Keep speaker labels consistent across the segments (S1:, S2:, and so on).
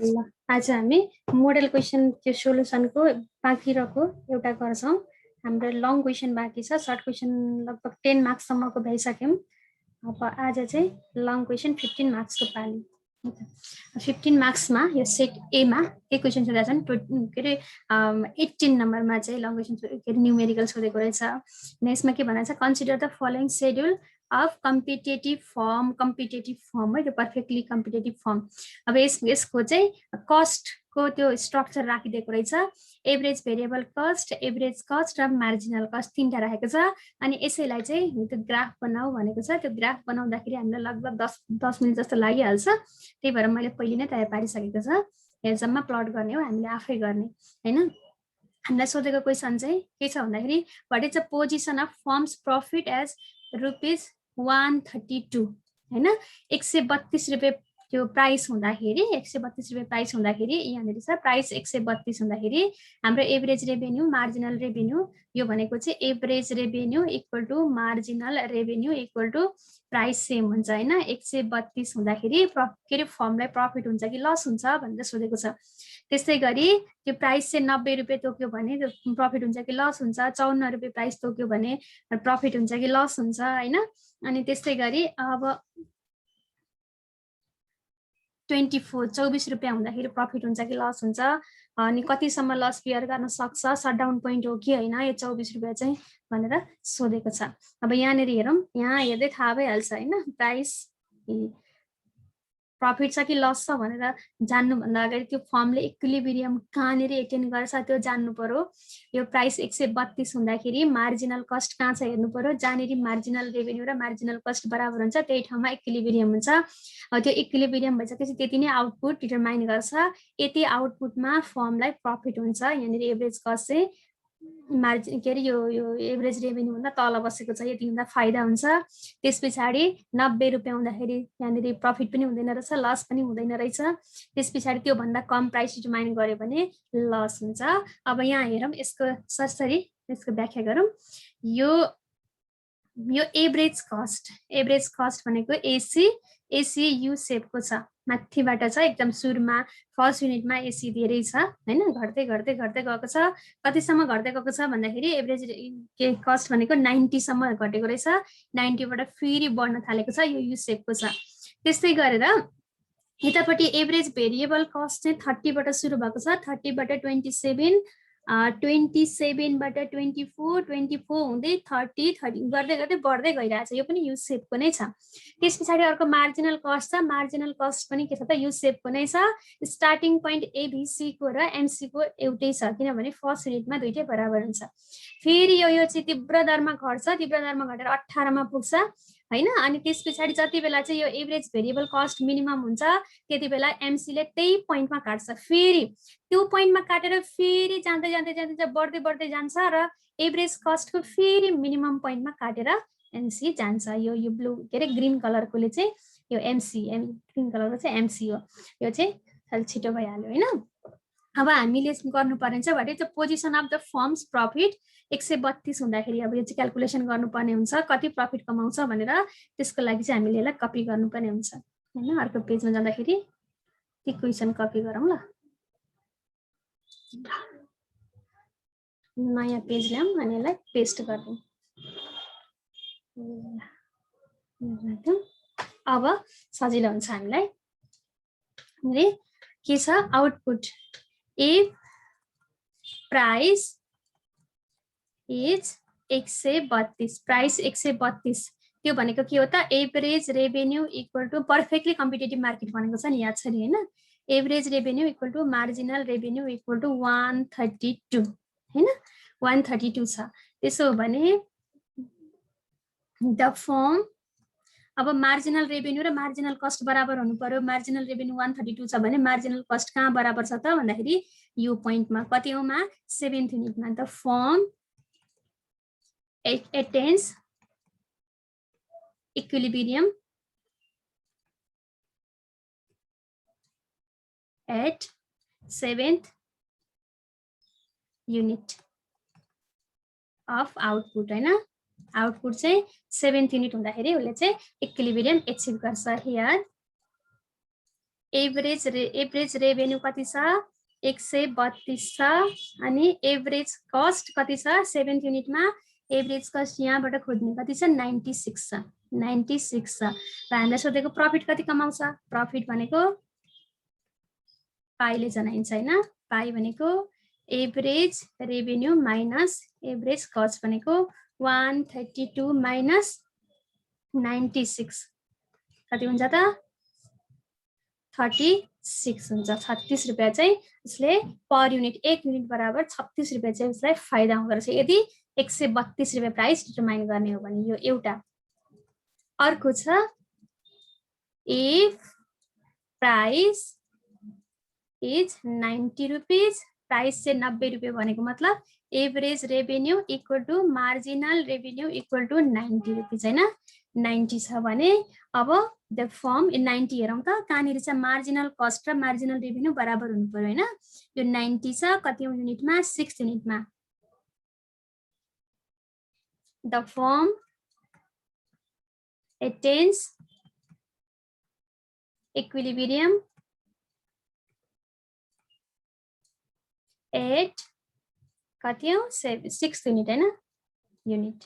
S1: ल आज हामी मोडल क्वेसन त्यो सोलुसनको बाँकी रहेको एउटा गर्छौं। हाम्रो लङ क्वेसन बाँकी छ, सर्ट क्वेसन लगभग 10 मार्क्स सम्मको भइसक्यौं। अब आज चाहिँ लङ क्वेसन 15 मार्क्सको पाली। 15 मार्क्समा यो सेट ए मा के क्वेसन सोधेका छन् के रे 18 नम्बरमा चाहिँ लङ क्वेसन के रे न्यूमेरिकल सोधेको रहेछ। नेक्स्टमा के भनेको छ, consider the following schedule of competitive form है, त्यो पर्फेक्टली कम्पिटेटिभ फर्म। अब यसको चाहिँ कस्टको त्यो स्ट्रक्चर राखिदिएको रहेछ। Average variable cost, average cost र मार्जिनल कस्ट तीनटा राखेको छ। अनि यसैलाई चाहिँ त्यो ग्राफ बनाऊ भनेको छ। त्यो ग्राफ बनाउँदाखेरि हामीलाई लगभग 10 मिनट जस्तो लागिहाल्छ। त्यही भएर मैले पहिले नै तयार पारिसकेको छ। हेरसम्म प्लट गर्ने हो, हामीले आफै गर्ने हैन। हामीलाई सोधेको क्वेसन चाहिँ के छ भन्दाखेरि what is the position of firms profit as rupees 132 हैन। 132 रुपैयाँ त्यो प्राइस हुँदाखेरि 132 रुपैयाँ प्राइस हुँदाखेरि यहाँनिर छ प्राइस 132 हुँदाखेरि हाम्रो एभरेज रेभेन्यू मार्जिनल रेभेन्यू यो भनेको चाहिँ average revenue equal to marginal revenue equal to price same हुन्छ हैन। 132 हुँदाखेरि के रे फर्मलाई प्रफिट हुन्छ कि लस हुन्छ भनेर सोधेको छ। त्यसै गरी त्यो प्राइस चाहिँ 90 रुपैयाँ तोक्यो भने प्रफिट हुन्छ कि लस हुन्छ, 54 रुपैयाँ प्राइस तोक्यो भने प्रफिट हुन्छ कि लस हुन्छ हैन। अनि त्यसै गरी अब 24 रुपैयाँ हुँदाखेरि प्रफिट हुन्छ कि लस हुन्छ, अनि कतिसम्म लस बियर गर्न सक्छ, सटडाउन पोइन्ट हो कि हैन यो 24 रुपैयाँ चाहिँ भनेर सोधेको छ। अब यहाँनिर हेरौँ, यहाँ हेर्दै थाहा भइहाल्छ हैन प्राइस प्रफिट छ कि लस छ भनेर जान्नुभन्दा अगाडि त्यो फर्मले इक्विलिब्रियम कहाँनिर एटेन गर्छ त्यो जान्नु पर्यो। यो प्राइस 132 हुँदाखेरि मार्जिनल कस्ट कहाँ छ हेर्नु पर्यो। जहाँनिर मार्जिनल रेभेन्यू र मार्जिनल कस्ट बराबर हुन्छ त्यही ठाउँमा इक्विलिब्रियम हुन्छ। त्यो इक्विलिब्रियम भइसकेपछि त्यति नै आउटपुट डिटरमाइन गर्छ। यति आउटपुटमा फर्मलाई प्रफिट हुन्छ। यहाँनिर एभरेज कस्ट चाहिँ मार्जिन के अरे यो एभरेज रेभेन्यू भन्दा तल बसेको छ, यति हुँदा फाइदा हुन्छ। त्यस पछाडि 90 रुपैयाँ हुँदाखेरि यहाँनिर प्रफिट पनि हुँदैन रहेछ, लस पनि हुँदैन रहेछ। त्यस पछाडि त्यो भन्दा कम प्राइस डिटरमाइन गर्यो भने लस हुन्छ। अब यहाँ हेरौँ यसको सरसरी यसको व्याख्या गरौँ। यो एभरेज कस्ट भनेको एसी यु सेपको छ, माथिबाट छ एकदम सुरुमा फर्स्ट युनिटमा एसी धेरै छ हैन, घट्दै घट्दै घट्दै गएको छ। कतिसम्म घट्दै गएको छ भन्दाखेरि एभरेज के कस्ट भनेको 90 सम्म घटेको रहेछ, 90 बाट फेरि बढ्न थालेको छ, यो यु सेपको छ। त्यस्तै गरेर यतापट्टि एभरेज भेरिएबल कस्ट चाहिँ 30 बाट सुरु भएको छ, 30 बाट 27 27 बाट 24 24 हुँदै 30 30 गर्दै गर्दै बढ्दै गइरहेछ। यो पनि यु सेपको नै छ। त्यस पछाडि अर्को मार्जिनल कस्ट छ, मार्जिनल कस्ट पनि के छ त यु सेपको नै छ। स्टार्टिङ पोइन्ट एबीसी को र एमसी को एउटै छ किनभने फर्स्ट युनिटमा दुईटै बराबर हुन्छ। फेरि यो चाहिँ तीव्र दरमा घट्छ, तीव्र दरमा घटेर 18 मा पुग्छ हैन। अनि त्यस पछाडि जति बेला चाहिँ यो एभरेज भेरिएबल कस्ट मिनिमम हुन्छ त्यति बेला एमसी ले त्यही पोइन्टमा काट्छ। फेरि त्यो पोइन्टमा काटेर फेरि जाँदै जाँदै जाँदै बढ्दै बढ्दै जान्छ र एभरेज कस्टको फेरि मिनिमम पोइन्टमा काटेर एमसी जान्छ। यो ब्लू के अरे ग्रीन कलरकोले चाहिँ यो एमसी ग्रीन कलरको चाहिँ एमसी हो। यो चाहिँ अलि छिटो भइहाल्यो हैन। अब हामीले गर्नुपर्ने चाहिँ what is the position of the firms profit 132 हुँदाखेरि अब यो चाहिँ क्याल्कुलेसन गर्नुपर्ने हुन्छ कति प्रफिट कमाउँछ भनेर। त्यसको लागि चाहिँ हामीले यसलाई कपी गर्नुपर्ने हुन्छ हैन। अर्को पेजमा जाँदाखेरि त्यो क्वेसन कपी गरौँ ल। नयाँ पेज ल्याऊँ अनि यसलाई पेस्ट गरिदिउँ। अब सजिलो हुन्छ हामीलाई। के छ output if price is 132, price 132 त्यो भनेको के हो त average revenue equal to perfectly competitive market भनेको छ नि याद छ नि हैन। Average revenue equal to marginal revenue equal to 132 हैन, 132 छ। त्यसो हो भने द फर्म अब मार्जिनल रेभेन्यू र मार्जिनल कस्ट बराबर हुनु पर्यो। मार्जिनल रेभेन्यू 132 छ भने मार्जिनल कस्ट कहाँ बराबर छ त भन्दाखेरि यो पोइन्टमा कति होमा 7th युनिटमा। The firm attains equilibrium at 7th unit of output हैन। आउटपुट चाहिँ 7th युनिट हुँदाखेरि उसले चाहिँ इक्विलिब्रियम एचिभ गर्छ। हियर एभरेज रेभेन्यू कति छ 132 छ अनि एभरेज कस्ट कति छ 7th युनिटमा एभरेज कस्ट यहाँबाट खोज्ने कति छ 96 छ 96 छ र हामीलाई सोधेको प्रफिट कति कमाउँछ प्रफिट भनेको पाइले जनाइन्छ हैन पाइ भनेको average revenue minus average cost भनेको 132 माइनस 96 कति हुन्छ त 36 हुन्छ 36 रुपैयाँ चाहिँ यसले पर युनिट 1 युनिट बराबर 36 रुपैयाँ चाहिँ यसलाई फाइदा हुँदो रहेछ यदि 132 रुपैयाँ प्राइस डिटरमाइन गर्ने हो भने यो एउटा अर्को छ if price is 90 rupees price चाहिँ 90 रुपैयाँ भनेको मतलब average revenue equal to marginal revenue equal to 90 rupees हैन 90 छ भने अब द फर्म 90 हेरौँ त कहाँनिर चाहिँ मार्जिनल कस्ट र मार्जिनल रेभेन्यू बराबर हुनु पर्यो हैन यो 90 छ कति युनिटमा 6 युनिटमा the firm attains equilibrium at कति हो 6 युनिट हैन युनिट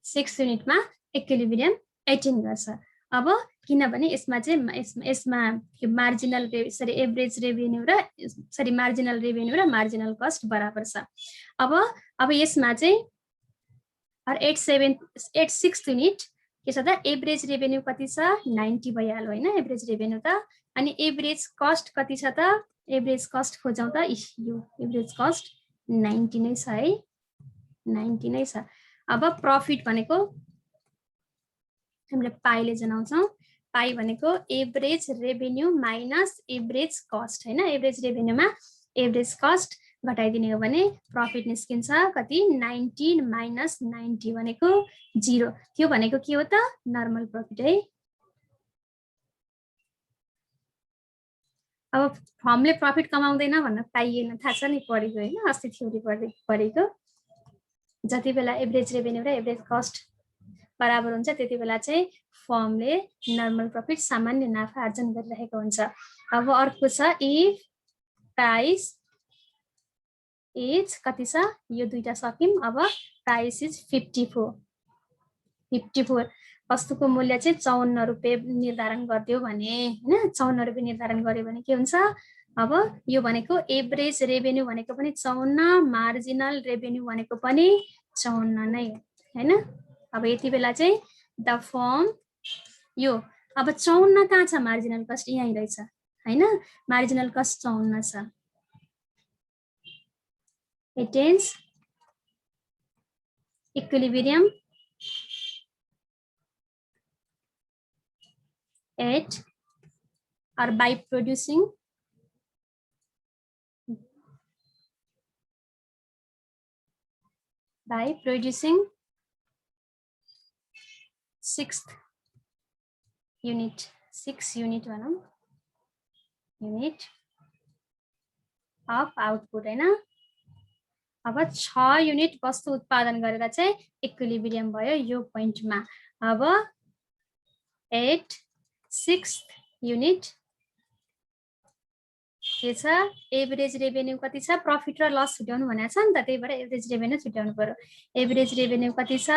S1: 6 युनिटमा इक्विलिब्रियम एटेन गर्छ अब किनभने यसमा चाहिँ यसमा मार्जिनल एभरेज रेभेन्यू र मार्जिनल रेभेन्यू र मार्जिनल कस्ट बराबर छ अब यसमा चाहिँ 6 युनिट के छ त एभरेज रेभेन्यू कति छ 90 भइहाल्यो हैन एभरेज रेभेन्यू त अनि एभरेज कस्ट कति छ त एभरेज कस्ट खोजौं त यो एभरेज कस्ट 90 नै छ है 90 नै छ अब प्रॉफिट भनेको हामीले पाइले जनाउँछौं पाइ भनेको average revenue minus average cost हैन एभरेज रेभेन्यूमा एभरेज कस्ट घटाइदिने हो भने प्रॉफिट निस्किन्छ कति 90 माइनस 90 भनेको 0 त्यो भनेको के हो त नर्मल प्रॉफिट है अब फर्मले प्रॉफिट कमाउँदैन भन्न पाइएन थाहा छ नि पढेको हैन अस्ति थ्योरी पढेको जति बेला एभरेज रेभेन्यू र एभरेज कस्ट बराबर हुन्छ त्यति बेला चाहिँ फर्मले नर्मल प्रॉफिट सामान्य नाफा आर्जन गरिरहेको हुन्छ अब अर्को छ इफ प्राइस इज कति छ यो दुईटा सकिम अब प्राइस इज 54 वस्तुको मूल्य चाहिँ 54 रुपैयाँ निर्धारण गर्दियो भने हैन 54 रुपैयाँ निर्धारण गर्यो भने के हुन्छ अब यो भनेको एभरेज रेभेन्यू भनेको पनि 54 मार्जिनल रेभेन्यू भनेको पनि 54 नै हो हैन अब यति बेला चाहिँ द फर्म यो अब 54 कहाँ छ मार्जिनल कस्ट यही रहेछ हैन मार्जिनल कस्ट 54 छ attains equilibrium at or by producing sixth unit 6 unit भनौं unit of output हैन अब 6 युनिट वस्तु उत्पादन गरेर चाहिँ इक्विलिब्रियम भयो यो पोइन्टमा अब 6th युनिट के छ एभरेज रेभेन्यू कति छ प्रॉफिट र लस छुट्याउनु भनेको छ नि त त्यही भएर एभरेज रेभेन्यू छुट्याउनु पर्यो एभरेज रेभेन्यू कति छ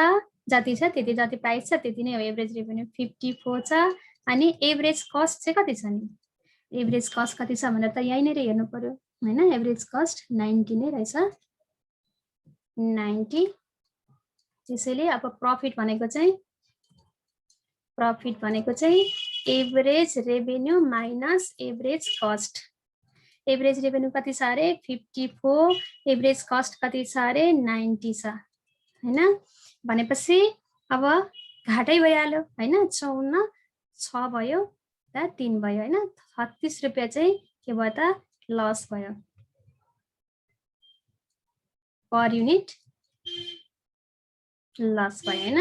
S1: जति जति प्राइस छ त्यति नै हो एभरेज रेभेन्यू 54 छ अनि एभरेज कस्ट चाहिँ कति छ नि एभरेज कस्ट कति छ भनेर त यही नै हेर्नु पर्यो हैन एभरेज कस्ट 90 नै रहेछ 90 त्यसैले अब प्रॉफिट भनेको चाहिँ average revenue minus average cost average revenue कति छ रे 54 एभरेज कस्ट कति छ रे 90 छ हैन भनेपछि अब घाटै भइहाल्यो हैन 54 6 भयो त 3 भयो हैन 36 रुपैयाँ चाहिँ के भयो त लस भयो पर युनिट लस भयो हैन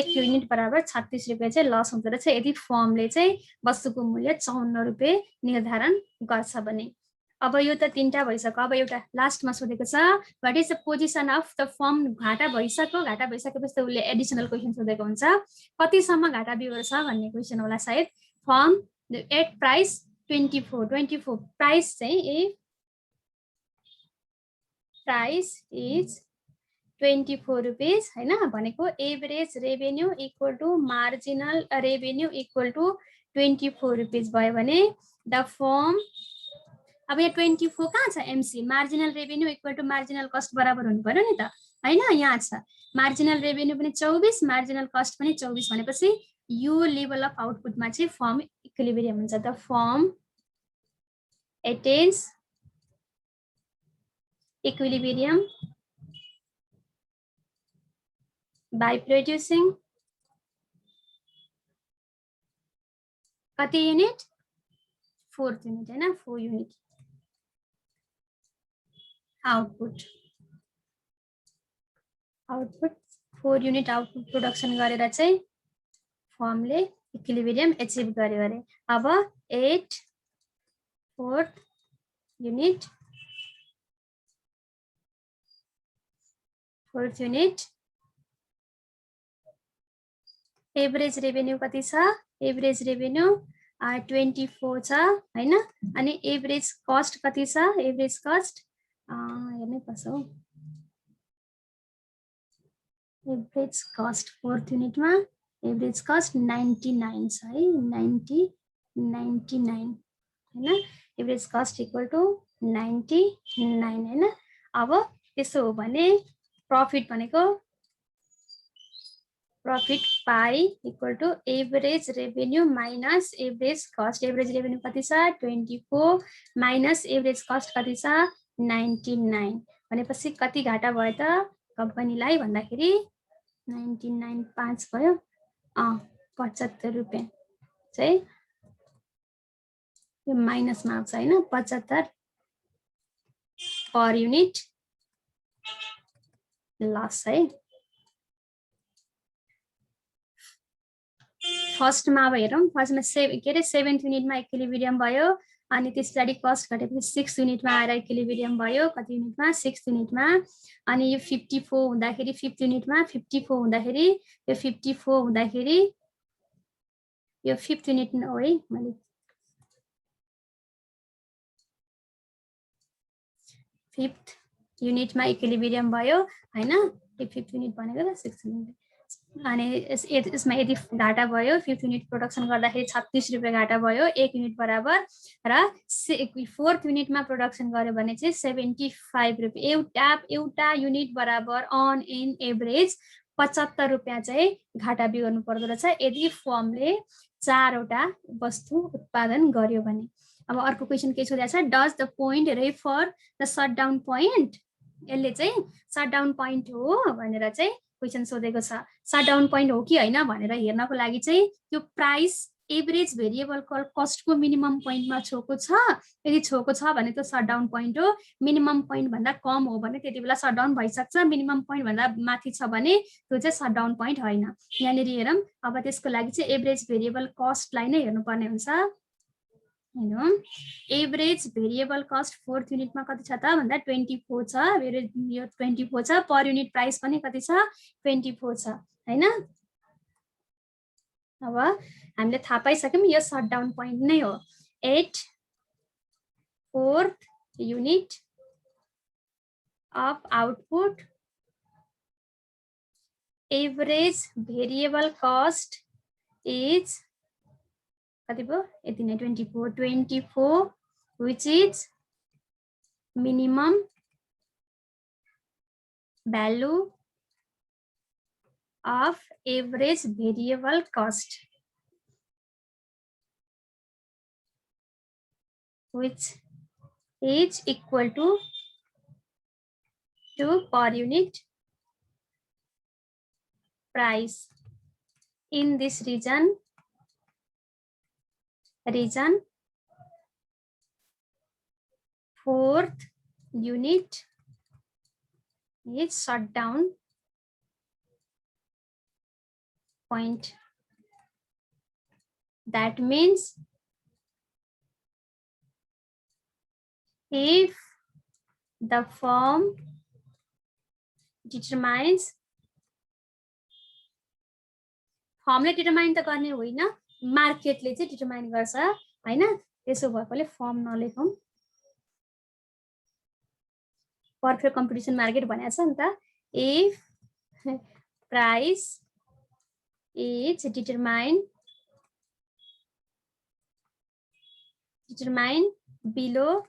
S1: 1 युनिट बराबर 36 रुपैयाँ चाहिँ लस हुँदो रहेछ यदि फर्मले चाहिँ वस्तुको मूल्य 54 रुपैयाँ निर्धारण गर्छ भने अब यो त तीनटा भइसक्यो अब एउटा लास्टमा सोधेको छ what is the position of the form घाटा भइसकेपछि उसले एडिसनल क्वेशन सोधेको हुन्छ कतिसम्म घाटा बिहोर छ भन्ने क्वेशन होला सायद फर्म एट प्राइस 24 प्राइस चाहिँ ए प्राइस इज 24 रुपीज हैन भनेको average revenue equal to marginal revenue equal to 24 rupees भयो भने द फर्म अब यहाँ 24 कहाँ छ MC marginal revenue equal to marginal cost बराबर हुनु पर्यो नि त हैन यहाँ छ मार्जिनल रेभेन्यू पनि 24 मार्जिनल कस्ट पनि 24 भनेपछि यो लेभल अफ आउटपुटमा चाहिँ फर्म इक्विलिब्रियम हुन्छ the firm attains equilibrium by producing कति युनिट 4th युनिट हैन 4 unit output 4 unit output production गरेर चाहिँ फर्मले इक्विलिब्रियम एचिभ गर्यो अरे अब 8 4th unit 4th unit average revenue कति छ एभरेज रेभेन्यू 24 छ हैन अनि एभरेज कस्ट कति छ एभरेज कस्ट हेर्नै पर्छ हो एभरेज कस्ट 4th युनिटमा एभरेज कस्ट 99 छ है 99 हैन एभरेज कस्ट इक्वल टु 99 हैन अब त्यसो हो भने प्रॉफिट भनेको profit pi equal to average revenue minus average cost average revenue कति छ 24 माइनस एभरेज कस्ट कति छ 99 भनेपछि कति घाटा भयो त कम्पनीलाई भन्दाखेरि 99 5 भयो 75 रुपैयाँ चाहिँ यो माइनसमा आउँछ हैन 75 पर युनिट लस है फर्स्टमा अब हेरौँ फर्स्टमा के अरे 7th युनिटमा इक्विलिब्रियम भयो अनि त्यसपछि कस्ट घटेपछि 6th युनिटमा आएर इक्विलिब्रियम भयो कति युनिटमा 6th युनिटमा अनि यो 54 हुँदाखेरि 5th युनिटमा 54 हुँदाखेरि यो 54 हुँदाखेरि यो 5th युनिट हो है मैले 5th युनिटमा इक्विलिब्रियम भयो हैन यो 5th युनिट भनेको त 6th युनिट अनि यसमा यदि घाटा भयो 5th युनिट प्रोडक्सन गर्दाखेरि 36 रुपैयाँ घाटा भयो 1 युनिट बराबर र 4th युनिटमा प्रोडक्सन गर्यो भने चाहिँ 75 रुपैयाँ एउटा युनिट बराबर अन इन एभरेज 75 रुपैयाँ चाहिँ घाटा बिहोर्नु पर्दो रहेछ यदि फर्मले 4 वटा वस्तु उत्पादन गर्यो भने अब अर्को क्वेशन के सोधेको छ does the point refer the shutdown point यसले चाहिँ शटडाउन पोइन्ट हो भनेर चाहिँ क्वेशन सोधेको छ शटडाउन पोइन्ट हो कि हैन भनेर हेर्नको लागि चाहिँ त्यो प्राइस एभरेज भेरिएबल कस्टको मिनिमम पोइन्टमा छोको छ यदि छोको छ भने त्यो शटडाउन पोइन्ट हो मिनिमम पोइन्ट भन्दा कम हो भने त्यति बेला शटडाउन भइसक्छ मिनिमम पोइन्ट भन्दा माथि छ भने त्यो चाहिँ शटडाउन पोइन्ट हैन यहाँनेरि हेरौँ अब त्यसको लागि चाहिँ एभरेज भेरिएबल कस्टलाई नै हेर्नुपर्ने हुन्छ हैन एभरेज भेरिएबल कस्ट 4th युनिटमा कति छ त भन्दा 24 छ यो 24 छ पर युनिट प्राइस पनि कति छ 24 छ हैन अब हामीले थाहा पाइसक्यौं यो शटडाउन पोइन्ट नै हो 8 4th unit of output average variable cost is कति भयो यति नै 24 which is minimum value of average variable cost which is equal to per unit price in this region 4th unit is shutdown point. That means if the firm determines फर्मले determine त गर्ने होइन मार्केटले चाहिँ डिटरमाइन गर्छ हैन। त्यसो भएकोले फर्म नलेखौं। पर्फेक्ट कम्पिटिसन मार्केट भनेको छ नि त। If price is determined below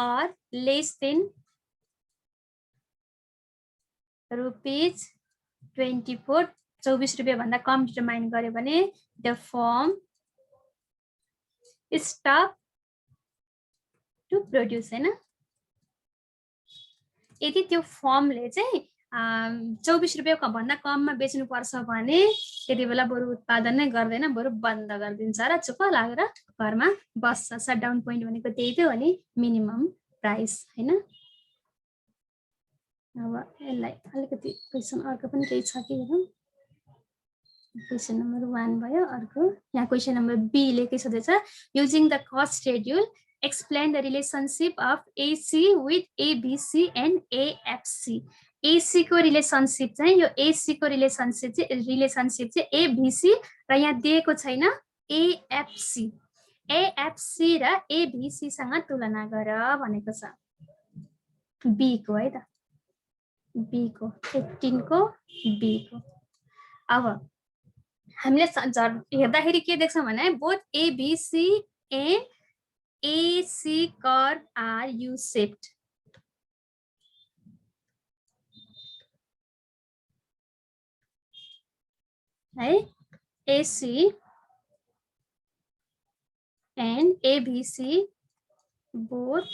S1: or less than rupees 24 रुपियाँ भन्दा कम डिटरमाइन गर्यो भने the firm stop to produce हैन। यदि त्यो फर्मले चाहिँ 24 रुपियाँ भन्दा कममा बेच्नु पर्छ भने त्यति बेला बरु उत्पादन नै गर्दैन, बरु बन्द गरिदिन्छ र चुप लागेर घरमा बस्छ। शटडाउन पोइन्ट भनेको त्यही त हो नि, मिनिमम प्राइस हैन। अब यसलाई अलिकति क्वेशन अर्को पनि केही छ कि हेरौँ। क्वेशन नम्बर 1 भयो। अर्को यहाँ क्वेशन नम्बर बी ले के सोधेछ, using the cost schedule explain the relationship of AC with ABC and AFC। AC को रिलेशनशिप चाहिँ यो AC को रिलेशनशिप चाहिँ ABC र यहाँ दिएको छैन AFC। AFC र ABC सँग तुलना गर भनेको छ। B को है त, B को 18 को B को। अब हामीले हेर्दाखेरि के देख्छौं भने both ABC and AC curve are U-shaped। है AC and ABC both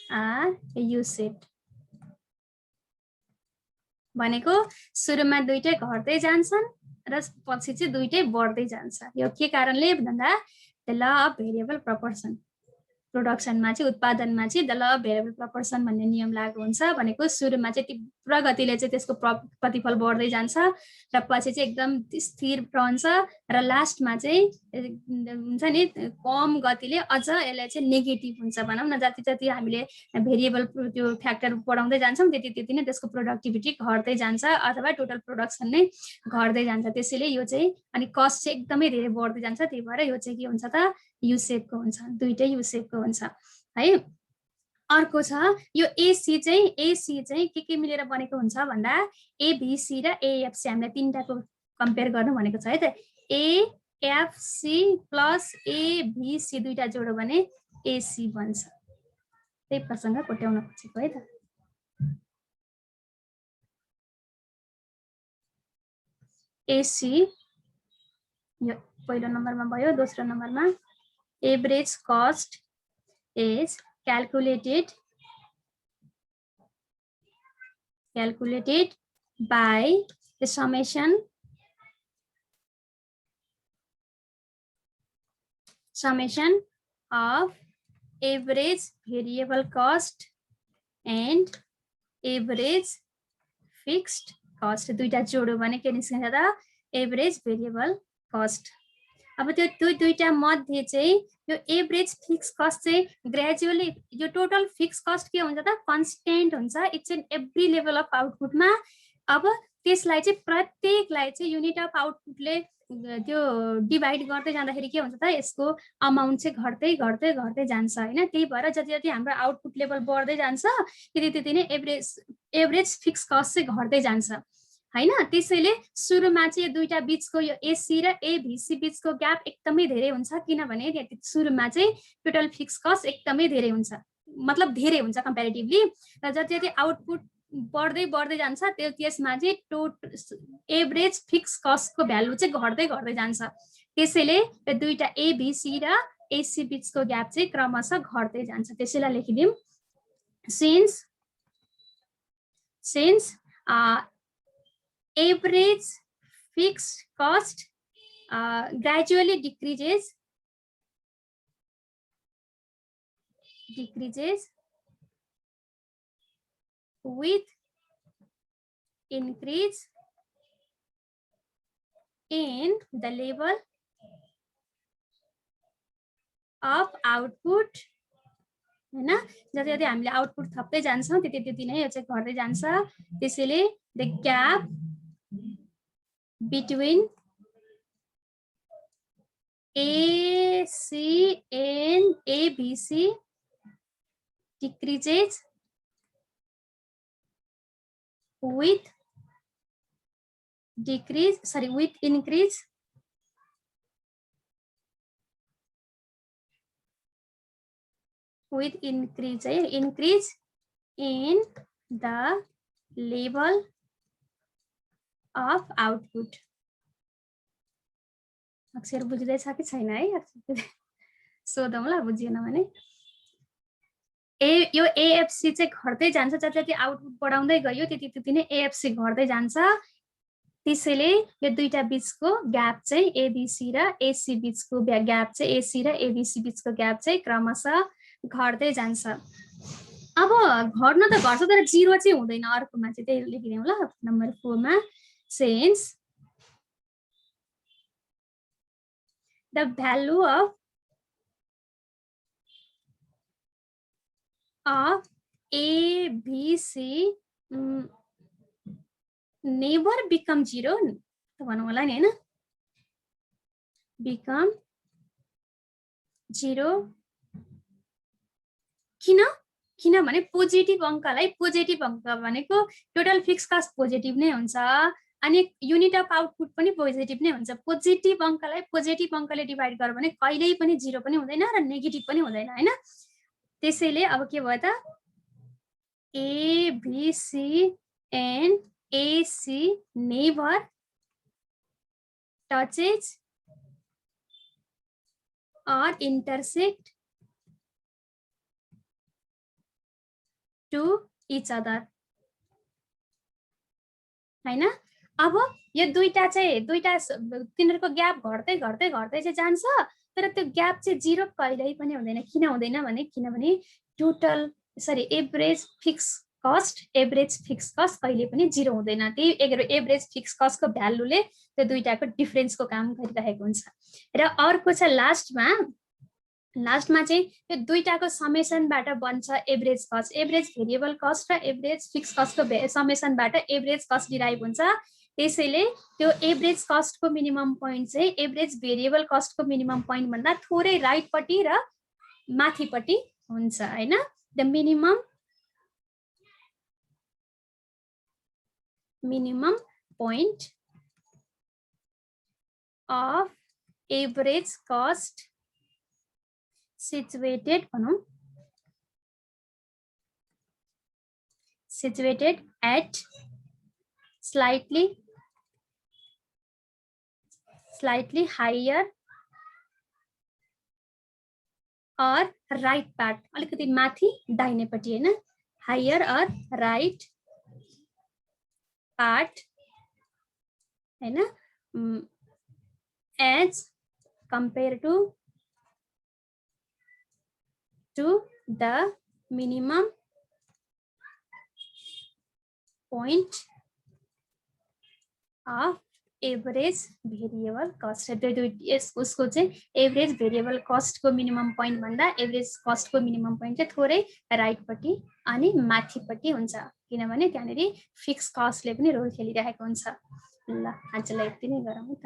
S1: are U-shaped। भनेको सुरुमा दुईटै घट्दै जान्छन् र पछि चाहिँ दुईटै बढ्दै जान्छ। यो के कारणले भन्दा the law of variable proportion. प्रोडक्सनमा चाहिँ उत्पादनमा चाहिँ the law of variable proportion भन्ने नियम लागू हुन्छ। भनेको सुरुमा चाहिँ तीव्र गतिले चाहिँ त्यसको प्रतिफल बढ्दै जान्छ र पछि चाहिँ एकदम स्थिर रहन्छ र लास्टमा चाहिँ हुन्छ नि कम गतिले अझ यसले चाहिँ नेगेटिभ हुन्छ भनौं न। जति जति हामीले भेरिएबल त्यो फ्याक्टर बढाउँदै जान्छौं त्यति त्यति नै त्यसको प्रोडक्टिभिटी घट्दै जान्छ अथवा टोटल प्रोडक्सन नै घट्दै जान्छ। त्यसैले यो चाहिँ अनि कस्ट चाहिँ एकदमै धेरै बढ्दै जान्छ। त्यही भएर यो चाहिँ के हुन्छ त, यु शेपको हुन्छ, दुईटै यु शेपको हुन्छ है। अर्को छ यो AC चाहिँ के मिलेर बनेको हुन्छ भन्दा ABC र AFC हामीले तीनटाको कम्पेयर गर्नु भनेको छ है त। AFC प्लस ABC दुईटा जोड्यो भने AC बन्छ। त्यही प्रसंग कोट्याउन खोजेको है त। AC यो पहिलो नम्बरमा भयो। दोस्रो नम्बरमा average cost is calculated by the summation of average variable cost and average fixed cost। दुईटा जोड्यो भने के निस्किन्छ त, एभरेज भेरिएबल कस्ट। अब त्यो दुईटा मध्ये चाहिँ यो एभरेज फिक्स कस्ट चाहिँ ग्रेजुअली यो टोटल फिक्स कस्ट के हुन्छ त, कन्स्टेन्ट हुन्छ it's and every level of आउटपुटमा। अब त्यसलाई चाहिँ प्रत्येकलाई चाहिँ युनिट अफ आउटपुटले त्यो डिभाइड गर्दै जाँदाखेरि के हुन्छ त, यसको अमाउन्ट चाहिँ घट्दै घट्दै घट्दै जान्छ हैन। त्यही भएर जति जति हाम्रो आउटपुट लेभल बढ्दै जान्छ त्यति त्यति नै एभरेज फिक्स कस्ट चाहिँ घट्दै जान्छ हैन। त्यसैले सुरुमा चाहिँ यो दुईटा बीचको यो AC र ABC बीचको ग्याप एकदमै धेरै हुन्छ किनभने सुरुमा चाहिँ टोटल फिक्स कस्ट एकदमै धेरै हुन्छ, मतलब धेरै हुन्छ कम्प्यारेटिभली। र जति जति आउटपुट बढ्दै बढ्दै जान्छ त्यसमा चाहिँ एभरेज फिक्स कस्टको भ्यालु चाहिँ घट्दै घट्दै जान्छ। त्यसैले दुईटा ABC र AC बीचको ग्याप चाहिँ क्रमशः घट्दै जान्छ। त्यसैलाई लेखिदिउँ, since average fixed cost gradually decreases with increase in the level of output हैन। जति जति हामीले आउटपुट थप्दै जान्छौं त्यति त्यति नै यो चाहिँ घट्दै जान्छ। त्यसैले the gap between AC and ABC decreases with increase in the level of output. अक्षर बुझ्दैछ कि छैन है सोधौँला बुझिएन भने यो AFC चाहिँ घट्दै जान्छ जति जति आउटपुट बढाउँदै गयो त्यति त्यति नै AFC घट्दै जान्छ त्यसैले यो दुईटा बीचको ग्याप चाहिँ ABC र AC बीचको ग्याप चाहिँ AC र ABC बीचको ग्याप चाहिँ क्रमशः घट्दै जान्छ अब घट्न त घट्छ तर 0 चाहिँ हुँदैन अर्कोमा चाहिँ त्यही लेखिदिउँ ल नम्बर 4 मा since the value of ABC never become 0 त भनौँ होला नि हैन become 0 किनभने पोजिटिभ अंकलाई पोजिटिभ अंक भनेको टोटल फिक्स कस्ट पोजिटिभ नै हुन्छ अनि युनिट अफ आउटपुट पनि पोजिटिभ नै हुन्छ पोजिटिभ अंकलाई पोजिटिभ अंकले डिवाइड गर्यो भने कहिल्यै पनि 0 पनि हुँदैन र नेगेटिभ पनि हुँदैन हैन त्यसैले अब के भयो त ABC and AC never touches or intersect to each other हैन अब यो दुईटा तिनीहरुको ग्याप घट्दै चाहिँ जान्छ तर त्यो ग्याप चाहिँ 0 कहिल्यै पनि हुँदैन किन हुँदैन भने किनभने एभरेज फिक्स कस्ट कहिले पनि 0 हुँदैन त्यही एभरेज फिक्स कस्टको भ्यालुले त्यो दुईटाको डिफरेन्सको काम गरिरहेको हुन्छ र अर्को छ लास्टमा चाहिँ यो दुईटाको समेसनबाट बन्छ एभरेज भेरिएबल कस्ट र एभरेज फिक्स कस्टको समेसनबाट एभरेज कस्ट डिराइभ हुन्छ त्यसैले त्यो एभरेज कस्टको मिनिमम पोइन्ट चाहिँ एभरेज भेरिएबल कस्टको मिनिमम पोइन्ट भन्दा थोरै राइटपट्टि र माथिपट्टि हुन्छ हैन the minimum point of average cost situated at slightly higher or right part अलिकति माथि दाहिनेपट्टि हैन higher or right part हैन as compared to the minimum point of average variable cost उसको चाहिँ एभरेज भेरिएबल कस्टको मिनिमम पोइन्ट भन्दा average कस्टको minimum point चाहिँ थोरै राइटपट्टि अनि माथिपट्टि हुन्छ किनभने त्यहाँनेरि फिक्स कस्टले पनि रोल खेलिरहेको हुन्छ ल आजलाई यति नै गरौँ त